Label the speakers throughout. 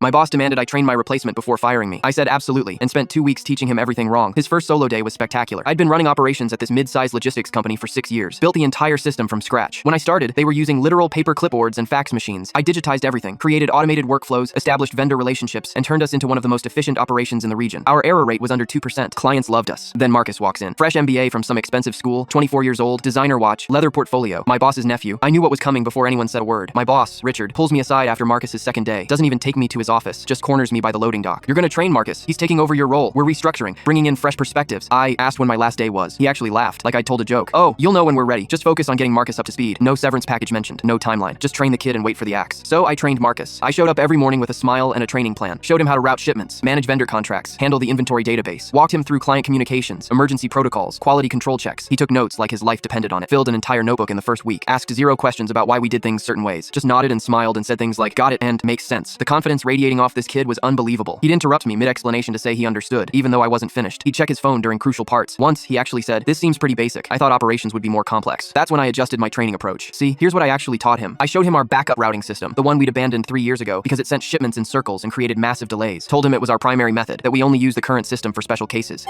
Speaker 1: My boss demanded I train my replacement before firing me. I said absolutely, and spent 2 weeks teaching him everything wrong. His first solo day was spectacular. I'd been running operations at this mid-sized logistics company for 6 years, built the entire system from scratch. When I started, they were using literal paper clipboards and fax machines. I digitized everything, created automated workflows, established vendor relationships, and turned us into one of the most efficient operations in the region. Our error rate was under 2%. Clients loved us. Then Marcus walks in. Fresh MBA from some expensive school, 24 years old, designer watch, leather portfolio. My boss's nephew. I knew what was coming before anyone said a word. My boss, Richard, pulls me aside after Marcus's second day. Doesn't even take me to his office, just corners me by the loading dock. You're gonna train Marcus. He's taking over your role. We're restructuring, bringing in fresh perspectives. I asked when my last day was. He actually laughed, like I told a joke. Oh, you'll know when we're ready. Just focus on getting Marcus up to speed. No severance package mentioned. No timeline. Just train the kid and wait for the axe. So I trained Marcus. I showed up every morning with a smile and a training plan. Showed him how to route shipments, manage vendor contracts, handle the inventory database. Walked him through client communications, emergency protocols, quality control checks. He took notes like his life depended on it. Filled an entire notebook in the first week. Asked 0 questions about why we did things certain ways. Just nodded and smiled and said things like, got it and makes sense. The confidence radiating off this kid was unbelievable. He'd interrupt me mid-explanation to say he understood, even though I wasn't finished. He'd check his phone during crucial parts. Once, he actually said, this seems pretty basic. I thought operations would be more complex. That's when I adjusted my training approach. See, here's what I actually taught him. I showed him our backup routing system, the one we'd abandoned 3 years ago because it sent shipments in circles and created massive delays. Told him it was our primary method, that we only use the current system for special cases.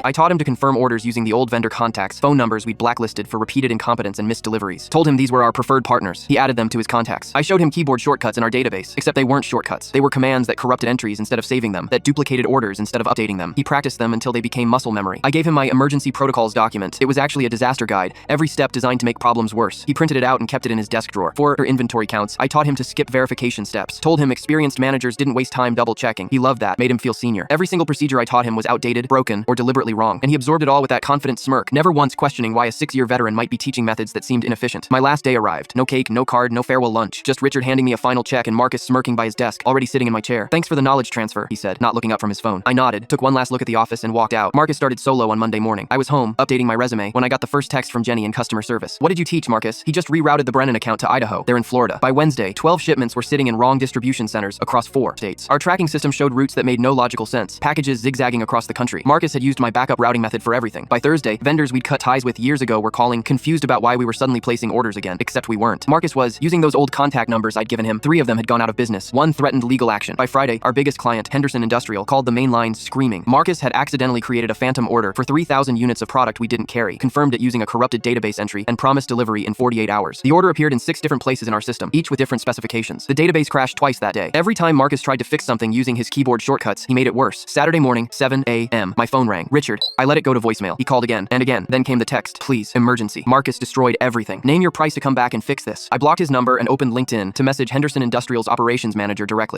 Speaker 1: I taught him to confirm orders using the old vendor contacts, phone numbers we'd blacklisted for repeated incompetence and missed deliveries. Told him these were our preferred partners. He added them to his contacts. I showed him keyboard shortcuts in our database, except they weren't shortcuts. They were commands that corrupted entries instead of saving them, that duplicated orders instead of updating them. He practiced them until they became muscle memory. I gave him my emergency protocols document. It was actually a disaster guide, every step designed to make problems worse. He printed it out and kept it in his desk drawer. For inventory counts, I taught him to skip verification steps. Told him experienced managers didn't waste time double checking. He loved that, made him feel senior. Every single procedure I taught him was outdated, broken, or deliberately wrong, and he absorbed it all with that confident smirk, never once questioning why a 6-year veteran might be teaching methods that seemed inefficient. My last day arrived. No cake, no card, no farewell lunch. Just Richard handing me a final check and Marcus smirking by his desk, already sitting in my chair. Thanks for the knowledge transfer, he said, not looking up from his phone. I nodded, took one last look at the office and walked out. Marcus started solo on Monday morning. I was home, updating my resume, when I got the first text from Jenny in customer service. What did you teach, Marcus? He just rerouted the Brennan account to Idaho. They're in Florida. By Wednesday, 12 shipments were sitting in wrong distribution centers across 4 states. Our tracking system showed routes that made no logical sense, packages zigzagging across the country. Marcus had used my backup routing method for everything. By Thursday, vendors we'd cut ties with years ago were calling, confused about why we were suddenly placing orders again, except we weren't. Marcus was using those old contact numbers I'd given him. 3 of them had gone out of business. 1 threatened legal action. By Friday, our biggest client, Henderson Industrial, called the main line screaming. Marcus had accidentally created a phantom order for 3,000 units of product we didn't carry, confirmed it using a corrupted database entry, and promised delivery in 48 hours. The order appeared in 6 different places in our system, each with different specifications. The database crashed twice that day. Every time Marcus tried to fix something using his keyboard shortcuts, he made it worse. Saturday morning, 7 a.m. My phone rang. Richard. I let it go to voicemail. He called again and again. Then came the text. Please, emergency. Marcus destroyed everything. Name your price to come back and fix this. I blocked his number and opened LinkedIn to message Henderson Industrial's operations manager directly.